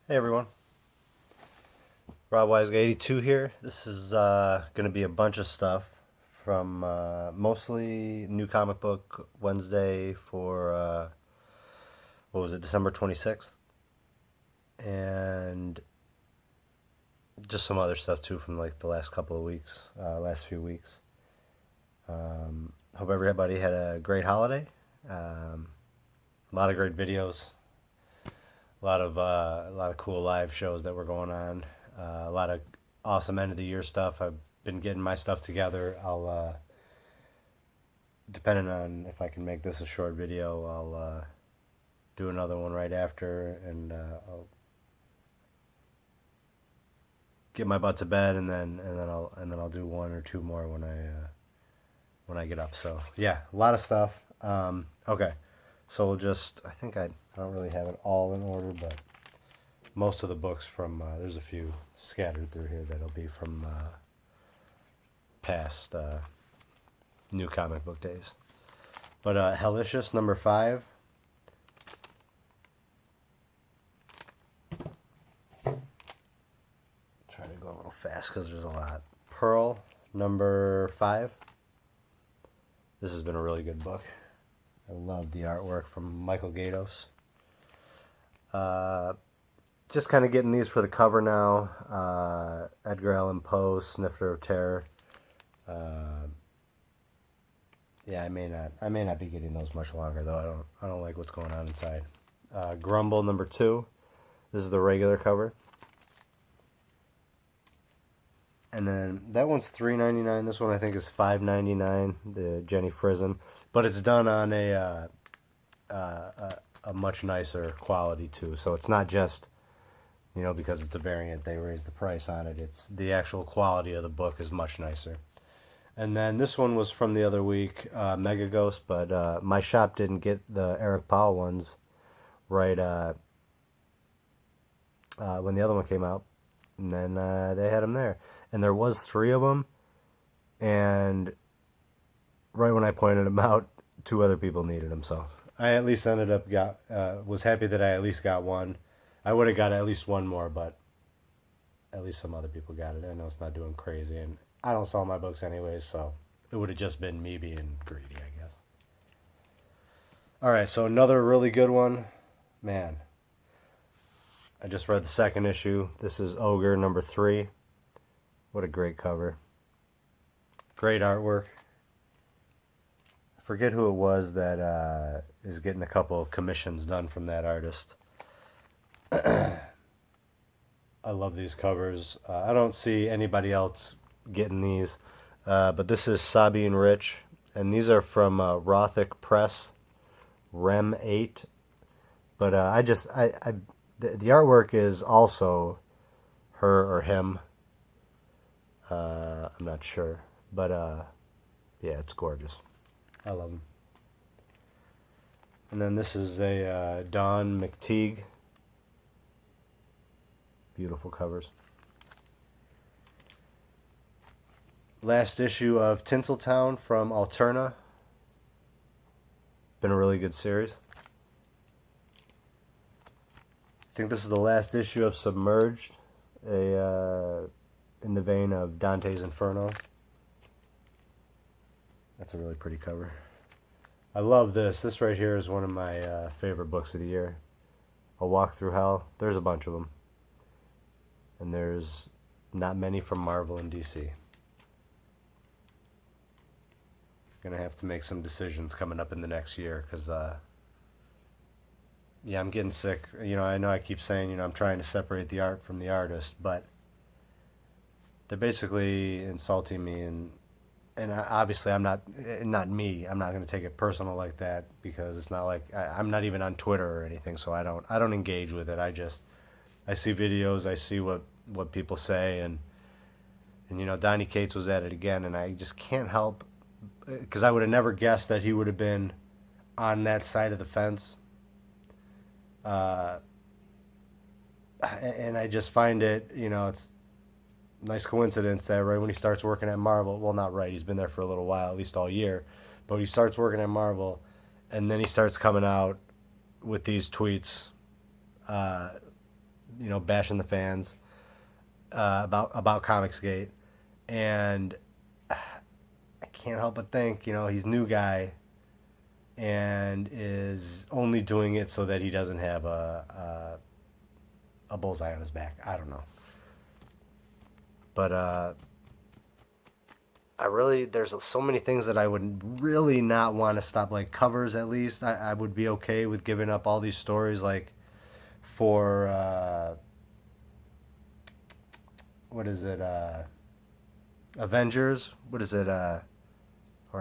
Hey everyone, Rob Weisga 82 here. This is going to be a bunch of stuff from mostly New Comic Book Wednesday for, what was it, December 26th? And just some other stuff too from like the last couple of weeks, last few weeks. Hope everybody had a great holiday. A lot of great videos, a lot of cool live shows that were going on. A lot of awesome end of the year stuff. I've been getting my stuff together. I'll depending on if I can make this a short video, I'll do another one right after, and I'll get my butt to bed, and then I'll do one or two more when I get up. So yeah, a lot of stuff. Okay, so we'll just I don't really have it all in order, but most of the books from there's a few scattered through here that'll be from past New Comic Book days. But Hellicious #5. Try to go a little fast because there's a lot. Pearl #5. This has been a really good book. I love the artwork from Michael Gaydos. Just kind of getting these for the cover now. Edgar Allan Poe, Snifter of Terror. Yeah, I may not be getting those much longer though. I don't like what's going on inside. Grumble #2. This is the regular cover. And then that one's $3.99. This one I think is $5.99. The Jenny Frison, but it's done on a much nicer quality too. So it's not just, because it's a variant they raised the price on it. It's the actual quality of the book is much nicer. And then this one was from the other week, Mega Ghost, but my shop didn't get the Eric Powell ones right when the other one came out, and then they had them there, and there was 3 of them, and right when I pointed them out, 2 other people needed them, so I at least ended up was happy that I at least got one. I would have got at least one more, but at least some other people got it. I know it's not doing crazy, and I don't sell my books anyways, so it would have just been me being greedy, I guess. Alright, so another really good one. Man, I just read the second issue. This is Ogre #3. What a great cover. Great artwork. I forget who it was that is getting a couple of commissions done from that artist. I love these covers. I don't see anybody else getting these, but this is Sabi and Rich, and these are from Rothic Press, Rem 8. But the artwork is also her or him. I'm not sure, but yeah, it's gorgeous. I love them. And then this is a Don McTeague. Beautiful covers. Last issue of Tinseltown from Alterna. Been a really good series. I think this is the last issue of Submerged, in the vein of Dante's Inferno. That's a really pretty cover. I love this. This right here is one of my favorite books of the year. A Walk Through Hell. There's a bunch of them. And there's not many from Marvel and DC. Gonna have to make some decisions coming up in the next year, because yeah, I'm getting sick. I know I keep saying, I'm trying to separate the art from the artist, but they're basically insulting me, and obviously I'm not me. I'm not going to take it personal like that, because it's not like I'm not even on Twitter or anything, so I don't engage with it. I see videos, I see what people say, and Donny Cates was at it again, and I just can't help, because I would have never guessed that he would have been on that side of the fence. And I just find it, it's a nice coincidence that right when he starts working at Marvel, well, not right, he's been there for a little while, at least all year, but he starts working at Marvel, and then he starts coming out with these tweets, you know, bashing the fans about Comicsgate, and I can't help but think, you know, he's new guy, and is only doing it so that he doesn't have a bullseye on his back. I don't know, but I really, there's so many things that I would really not want to stop, like covers at least. I would be okay with giving up all these stories, like for what is it, Avengers? What is it, or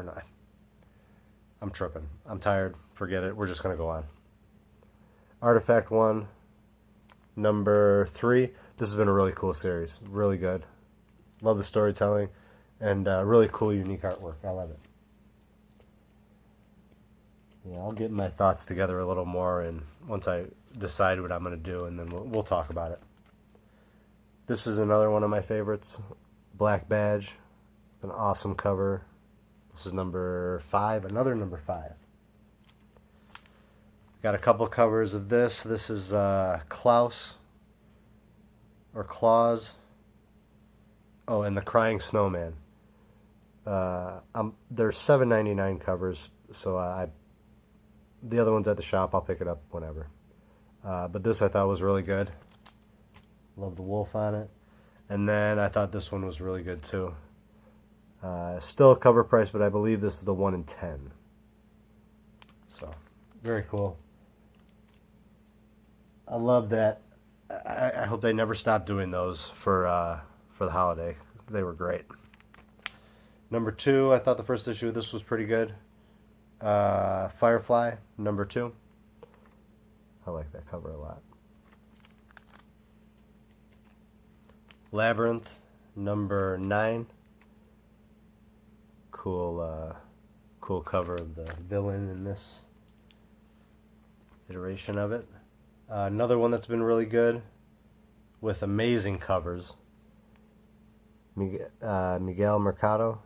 not? I'm tripping. I'm tired. Forget it. We're just gonna go on. Artifact 1, number 3. This has been a really cool series. Really good. Love the storytelling. And really cool, unique artwork. I love it. Yeah, I'll get my thoughts together a little more, and once I decide what I'm going to do, and then we'll talk about it. This is another one of my favorites. Black Badge. An awesome cover. This is number 5. Another number 5. Got a couple covers of this. This is Klaus. Or Claus. Oh, and the Crying Snowman. There's $7.99 covers, so the other one's at the shop. I'll pick it up whenever. But this I thought was really good. Love the wolf on it. And then I thought this one was really good too. Still a cover price, but I believe this is the 1 in 10. So, very cool. I love that. I hope they never stop doing those for the holiday. They were great. Number 2, I thought the first issue of this was pretty good. Firefly, number 2. I like that cover a lot. Labyrinth, number 9. Cool cover of the villain in this iteration of it. Another one that's been really good with amazing covers. Miguel Mercado.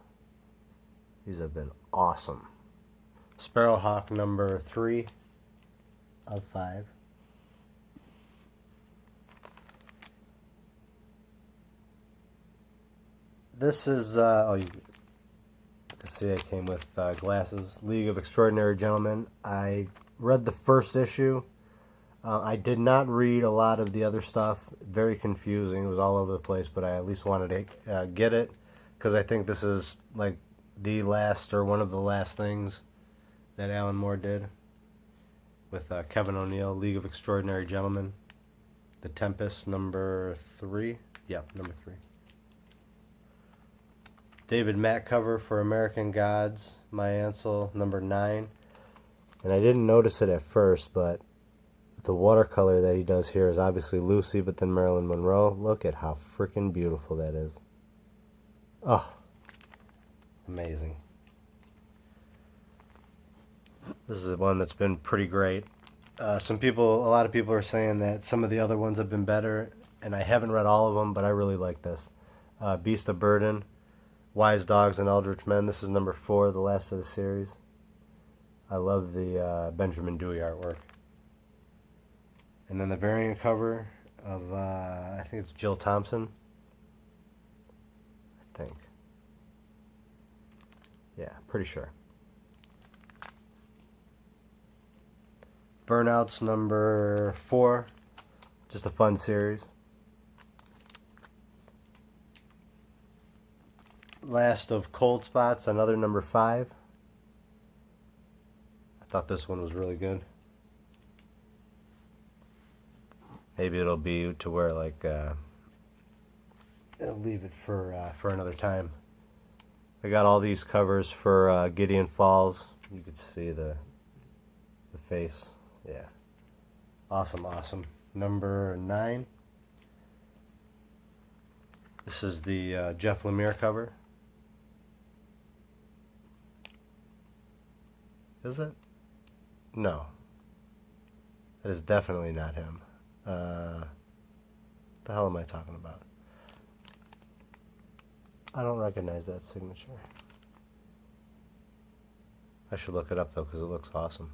These have been awesome. Sparrowhawk, number 3 of 5. This is, you can see it came with glasses. League of Extraordinary Gentlemen. I read the first issue. I did not read a lot of the other stuff. Very confusing. It was all over the place, but I at least wanted to get it, because I think this is like the last, or one of the last things that Alan Moore did with Kevin O'Neill. League of Extraordinary Gentlemen. The Tempest, number 3. Yeah, number 3. David Mack cover for American Gods, Maya Ansel, number 9. And I didn't notice it at first, but the watercolor that he does here is obviously Lucy, but then Marilyn Monroe. Look at how freaking beautiful that is. Oh, amazing. This is one that's been pretty great. A lot of people are saying that some of the other ones have been better, and I haven't read all of them, but I really like this. Beast of Burden, Wise Dogs and Eldritch Men. This is number 4, the last of the series. I love the Benjamin Dewey artwork. And then the variant cover of, I think it's Jill Thompson. I think. Yeah, pretty sure. Burnouts, number 4. Just a fun series. Last of Cold Spots, another number 5. I thought this one was really good. Maybe it'll be to where, like, I'll leave it for another time. I got all these covers for Gideon Falls. You could see the face. Yeah. Awesome, awesome. Number 9. This is the Jeff Lemire cover. Is it? No. That is definitely not him. What the hell am I talking about? I don't recognize that signature. I should look it up though, because it looks awesome.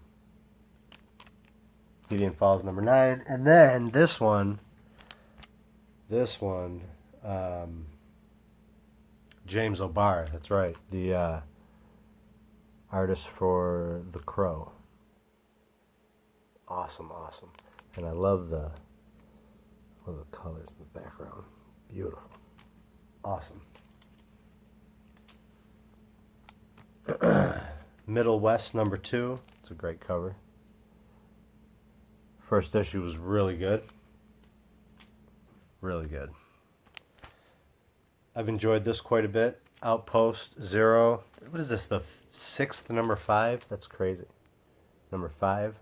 Gideon Falls, number 9. And then this one This one, James O'Barr, that's right, the artist for The Crow. Awesome, awesome. And I love the colors in the background. Beautiful. Awesome. Middle West number 2. It's a great cover. First issue was really good. Really good. I've enjoyed this quite a bit. Outpost Zero. What is this? The 6th number 5? That's crazy. Number 5.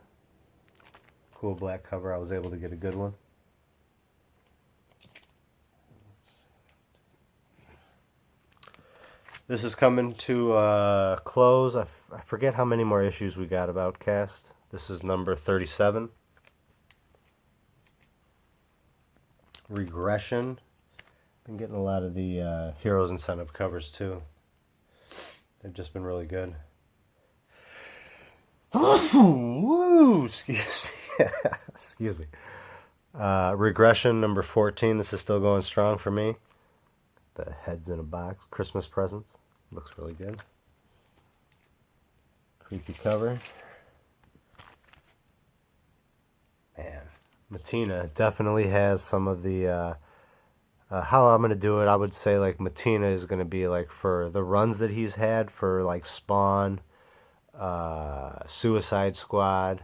Cool black cover. I was able to get a good one. This is coming to close. I forget how many more issues we got of Outcast. This is number 37. Regression. Been getting a lot of the Heroes Incentive covers too. They've just been really good. Woo! Excuse me. Excuse me. Regression number 14. This is still going strong for me. The heads in a box. Christmas presents. Looks really good. Creepy cover. Man, Matina definitely has some of the how I'm going to do it. I would say like Matina is going to be like for the runs that he's had for like Spawn, Suicide Squad.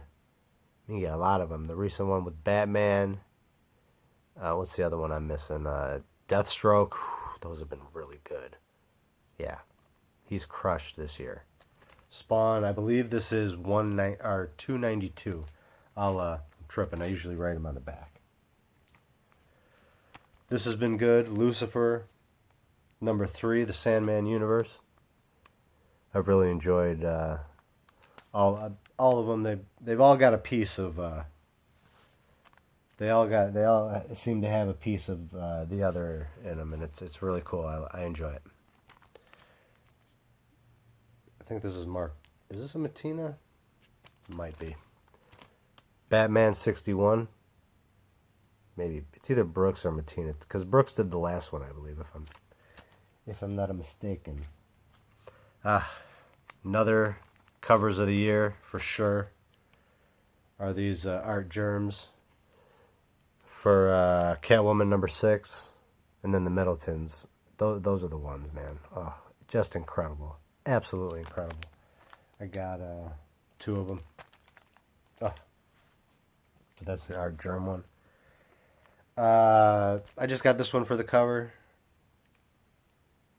You get a lot of them. The recent one with Batman. What's the other one I'm missing? Deathstroke. Those have been really good. Yeah, he's crushed this year. Spawn, I believe this is 292. I'm tripping. I usually write them on the back. This has been good. Lucifer, number 3, the Sandman universe. I've really enjoyed all of them. They've all got a piece of. They all seem to have a piece of the other in them, and it's really cool. I enjoy it. I think this is Mark. Is this a Matina? It might be. Batman 61. Maybe it's either Brooks or Matina, because Brooks did the last one, I believe, if I'm not mistaken. Another covers of the year for sure are these Art Germs for Catwoman number 6, and then the Middletons. Those are the ones, man. Oh, just incredible, absolutely incredible. I got 2 of them. Oh, that's the Art Germ one. I just got this one for the cover.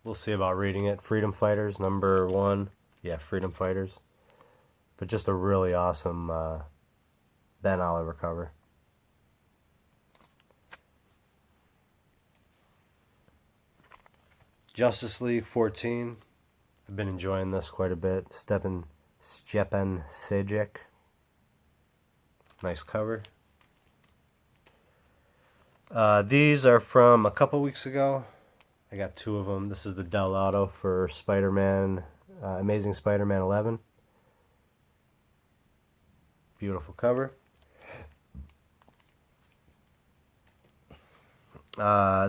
We'll see about reading it. Freedom Fighters, number 1. Yeah, Freedom Fighters. But just a really awesome Ben Oliver cover. Justice League 14. I've been enjoying this quite a bit. Stjepan Sejic. Nice cover. These are from a couple weeks ago. I got 2 of them. This is the Del Auto for Spider-Man, Amazing Spider-Man 11. Beautiful cover.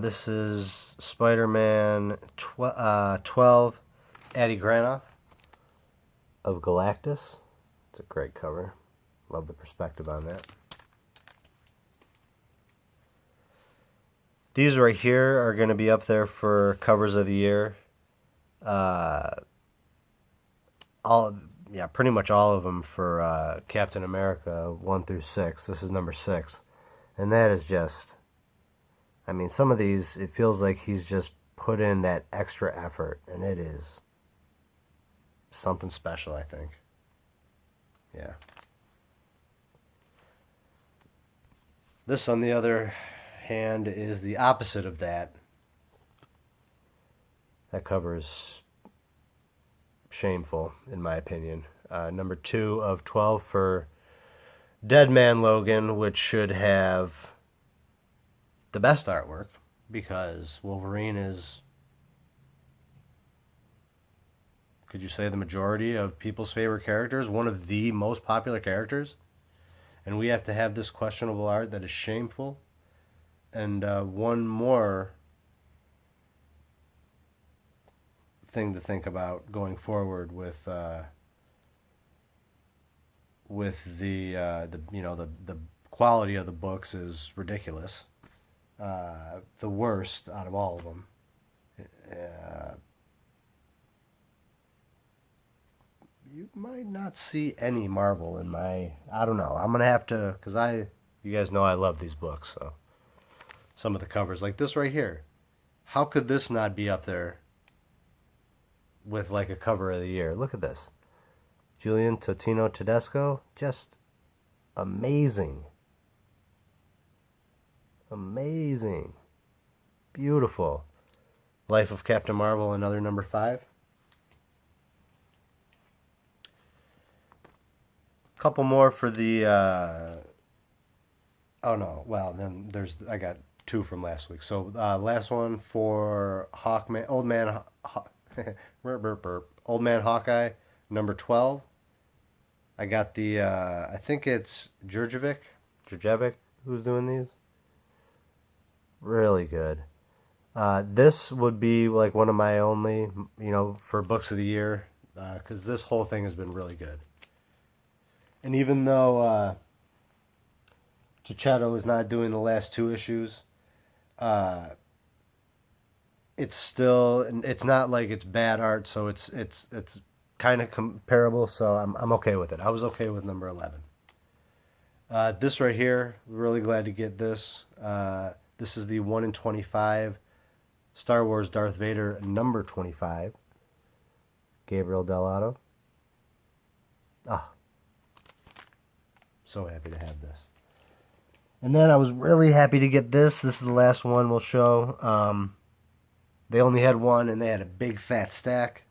This is Spider-Man 12, Adi Granoff of Galactus. It's a great cover. Love the perspective on that. These right here are going to be up there for covers of the year. Pretty much all of them for Captain America 1 through 6. This is number 6. And that is just, I mean, some of these, it feels like he's just put in that extra effort, and it is something special, I think. Yeah. This, on the other hand, is the opposite of that. That cover is shameful, in my opinion. Number 2 of 12 for Dead Man Logan, which should have the best artwork, because Wolverine is, could you say, the majority of people's favorite characters, one of the most popular characters, and we have to have this questionable art that is shameful. And one more thing to think about going forward with the you know the quality of the books is ridiculous. The worst out of all of them. Uh, you might not see any Marvel in my. I don't know. I'm gonna have to, cause you guys know I love these books. So some of the covers, like this right here, how could this not be up there with like a cover of the year? Look at this, Julian Totino Tedesco, just amazing, amazing, beautiful. Life of Captain Marvel, another number 5. Couple more for the oh no, well then I got 2 from last week. So last one for Hawkman, Old Man Hawkeye, number 12. I got the I think it's Jurjevic who's doing these. Really good. This would be like one of my only, for books of the year, because this whole thing has been really good. And even though Chichetto is not doing the last 2 issues, it's not like it's bad art, so it's kind of comparable. So I'm okay with it. I was okay with number 11. This right here, really glad to get this. This is the 1 in 25 Star Wars Darth Vader number 25. Gabriel Dell'Otto. Ah, so happy to have this. And then I was really happy to get this. This is the last one we'll show. They only had one, and they had a big fat stack.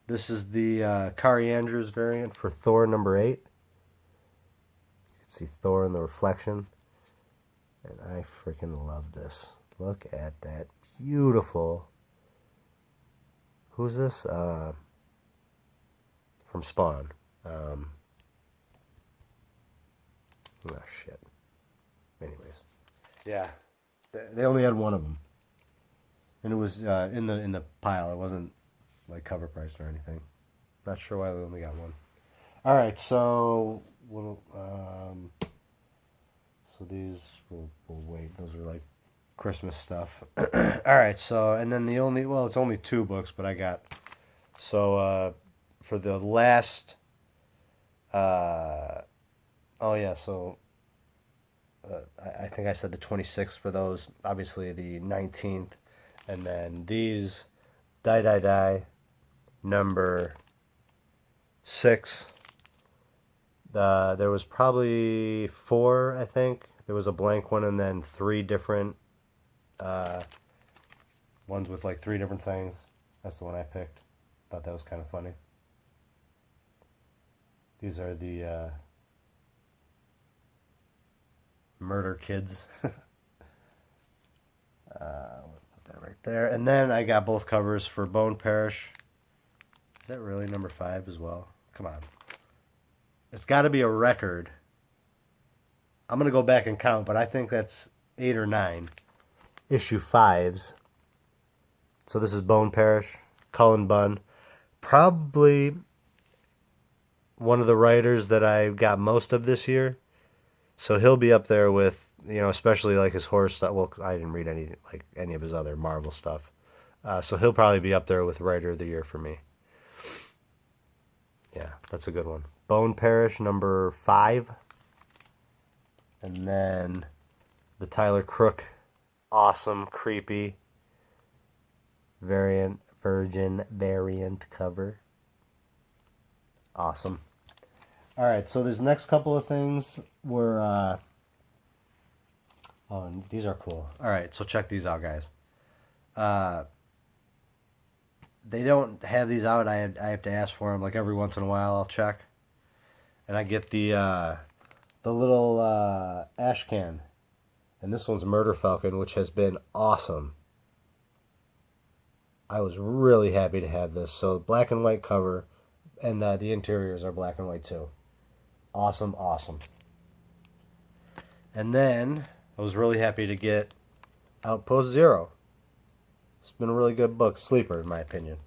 This is the Kari Andrews variant for Thor number 8. You can see Thor in the reflection. And I freaking love this. Look at that beautiful. Who's this? From Spawn. Oh shit. Anyways, yeah, they only had one of them, and it was in the pile. It wasn't like cover priced or anything. Not sure why they only got one. All right, so so these we'll wait. Those are like Christmas stuff. All right, so and then it's only 2 books, but I got for the last. Oh yeah, so I think I said the 26th for those. Obviously the 19th, and then these Die number 6. There was probably 4, I think. There was a blank one, and then 3 different ones with like 3 different sayings. That's the one I picked. Thought that was kind of funny. These are the murder kids. We'll put that right there. And then I got both covers for Bone Parish. Is that really number 5 as well? Come on. It's got to be a record. I'm going to go back and count, but I think that's 8 or 9 issue 5s. So this is Bone Parish, Cullen Bunn. Probably one of the writers that I got most of this year. So he'll be up there with, especially like his horror stuff. Well, I didn't read any of his other Marvel stuff. So he'll probably be up there with Writer of the Year for me. Yeah, that's a good one. Bone Parish, number 5. And then the Tyler Crook, awesome, creepy virgin variant cover. Awesome. All right, so this next couple of things were, and these are cool. All right, so check these out, guys. They don't have these out. I have to ask for them like every once in a while. I'll check, and I get the little ash can, and this one's Murder Falcon, which has been awesome. I was really happy to have this. So black and white cover, and the interiors are black and white too. Awesome, awesome. And then I was really happy to get Outpost Zero. It's been a really good book. Sleeper, in my opinion.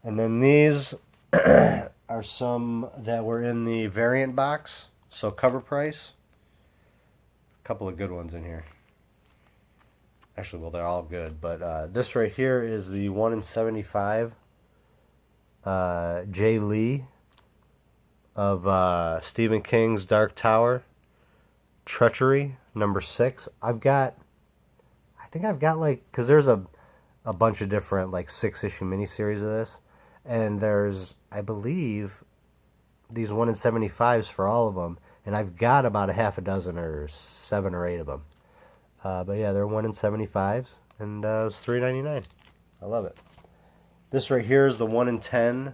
And then these are some that were in the variant box. So cover price. A couple of good ones in here. Actually, well, they're all good. But this right here is the 1 in 75 Jay Lee of Stephen King's Dark Tower. Treachery, number 6. I think I've got like, because there's a bunch of different like 6-issue miniseries of this. And there's, I believe, these 1 in 75s for all of them. And I've got about a half a dozen or 7 or 8 of them. But yeah, they're 1 in 75s. And it was $3.99. I love it. This right here is the 1 in 10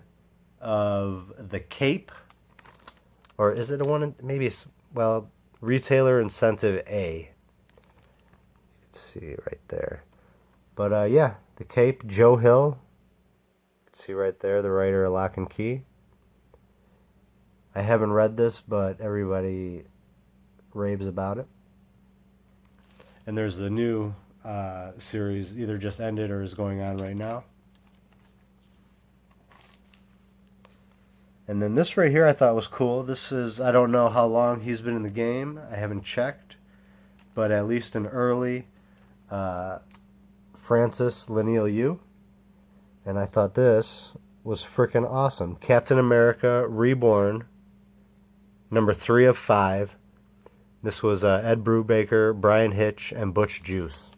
of The Cape. Or is it a 1 in, maybe it's, well, Retailer Incentive A. You can see right there. But yeah, The Cape, Joe Hill. See right there, the writer of Lock and Key. I haven't read this, but everybody raves about it. And there's the new series, either just ended or is going on right now. And then this right here I thought was cool. This is, I don't know how long he's been in the game. I haven't checked. But at least an early Francis Lanier. And I thought this was freaking awesome. Captain America Reborn, number 3 of 5. This was Ed Brubaker, Brian Hitch, and Butch Juice.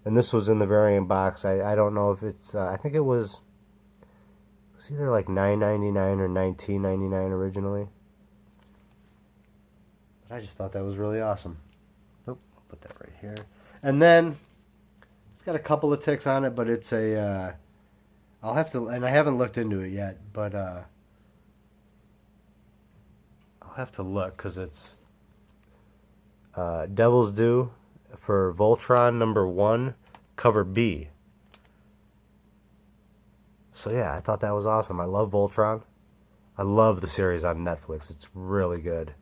And this was in the variant box. I don't know if it's, I think it was either like $9.99 or $19.99 originally. But I just thought that was really awesome. Nope, put that right here. And then it's got a couple of ticks on it, but it's a, I'll have to, and I haven't looked into it yet, but I'll have to look, because it's Devil's Due for Voltron number 1, cover B. So yeah, I thought that was awesome. I love Voltron. I love the series on Netflix. It's really good.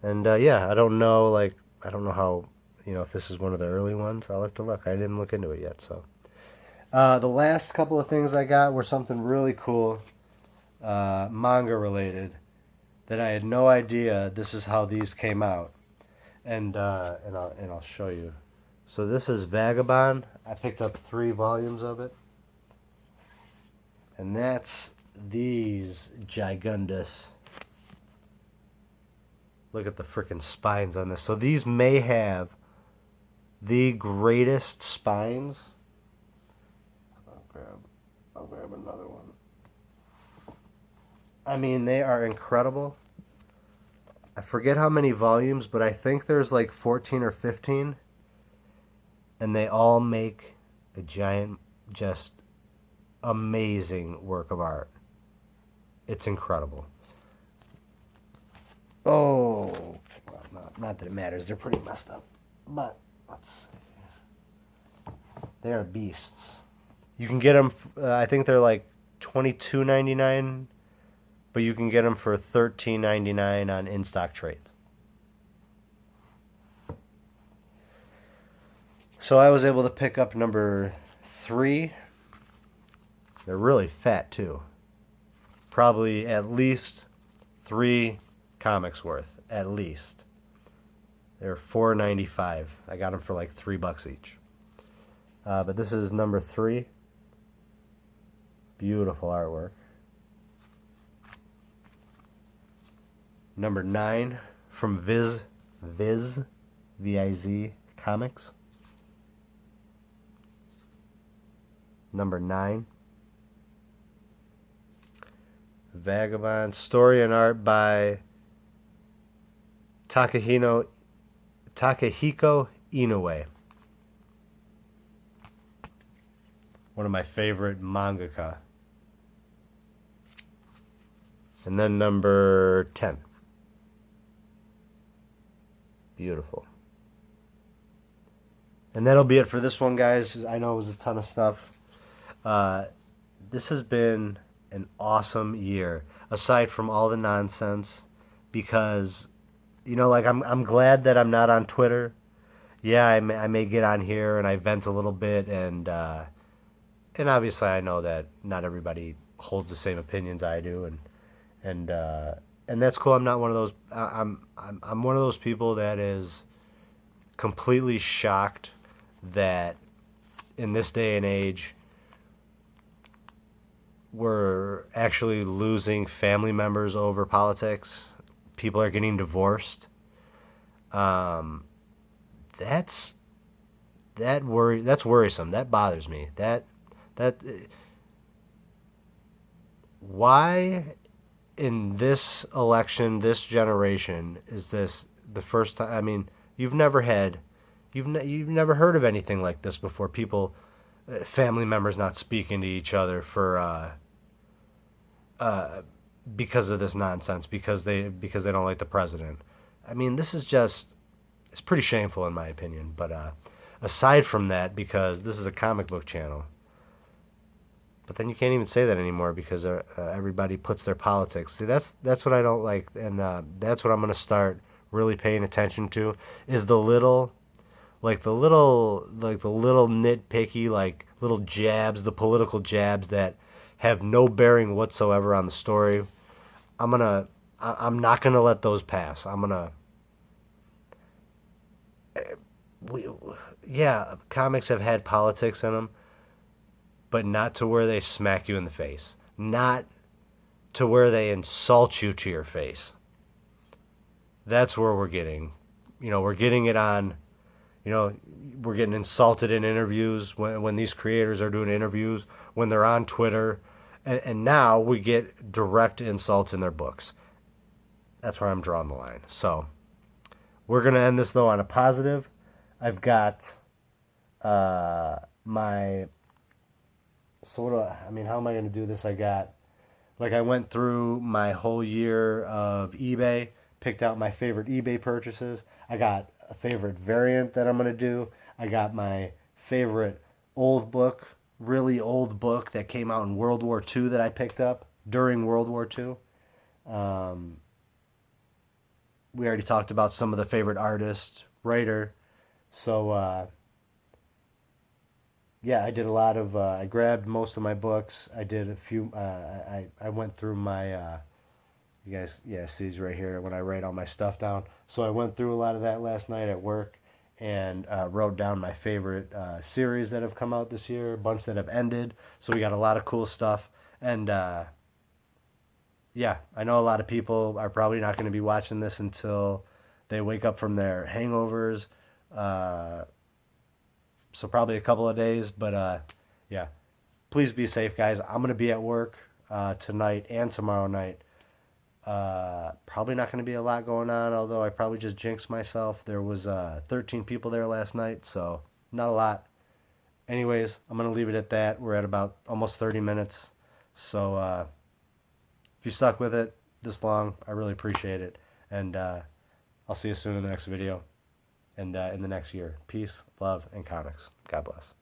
And yeah, I don't know how, if this is one of the early ones. I'll have to look. I didn't look into it yet, so. The last couple of things I got were something really cool, manga related, that I had no idea this is how these came out. And I'll show you. So this is Vagabond. I picked up 3 volumes of it. And that's these Gigundus. Look at the freaking spines on this. So these may have the greatest spines. I'll grab another one. I mean, they are incredible. I forget how many volumes, but I think there's like 14 or 15. And they all make a giant, just amazing work of art. It's incredible. Oh, well, not that it matters. They're pretty messed up. But, let's see. They are beasts. You can get them, I think they're like $22.99, but you can get them for $13.99 on in-stock trades. So I was able to pick up number 3. They're really fat too. Probably at least 3 comics worth, at least. They're $4.95. I got them for like $3 each. But this is number 3. Beautiful artwork. Number 9 from Viz V-I-Z Comics. Number 9. Vagabond. Story and art by Takahiko Inoue. One of my favorite mangaka. And then number 10. Beautiful. And that'll be it for this one, guys. I know it was a ton of stuff. This has been an awesome year. Aside from all the nonsense because, like I'm glad that I'm not on Twitter. Yeah, I may get on here and I vent a little bit, and obviously I know that not everybody holds the same opinions I do, and and that's cool. I'm not one of those. I'm one of those people that is completely shocked that in this day and age we're actually losing family members over politics. People are getting divorced. Um, that's that's worrisome. That bothers me. That why in this election, this generation, is this the first time? I mean, you've never had, you've never heard of anything like this before. People, family members not speaking to each other for uh, because of this nonsense, because they don't like the president. I mean, this is just it's pretty shameful in my opinion. But aside from that, because this is a comic book channel, but then you can't even say that anymore because everybody puts their politics. See, that's what I don't like, and that's what I'm gonna start really paying attention to is the little nitpicky, like little jabs, the political jabs that have no bearing whatsoever on the story. I'm not gonna let those pass. We, yeah, comics have had politics in them, but not to where they smack you in the face. Not to where they insult you to your face. That's where we're getting. We're getting it on, we're getting insulted in interviews when these creators are doing interviews, when they're on Twitter, and now we get direct insults in their books. That's where I'm drawing the line. So we're going to end this, though, on a positive. I've got my... So how am I going to do this? I went through my whole year of eBay, picked out my favorite eBay purchases. I got a favorite variant that I'm going to do. I got my favorite really old book that came out in World War II that I picked up during World War II. We already talked about some of the favorite artist, writer. So, yeah, I did a lot of. I grabbed most of my books. I did a few. I went through my. You guys, yeah, see these right here when I write all my stuff down. So I went through a lot of that last night at work, and wrote down my favorite series that have come out this year, a bunch that have ended. So we got a lot of cool stuff, and yeah, I know a lot of people are probably not going to be watching this until they wake up from their hangovers. So probably a couple of days, but yeah, please be safe, guys. I'm going to be at work tonight and tomorrow night. Probably not going to be a lot going on, although I probably just jinxed myself. There was 13 people there last night, so not a lot. Anyways, I'm going to leave it at that. We're at about almost 30 minutes. So if you stuck with it this long, I really appreciate it. And I'll see you soon in the next video and in the next year. Peace, love, and comics. God bless.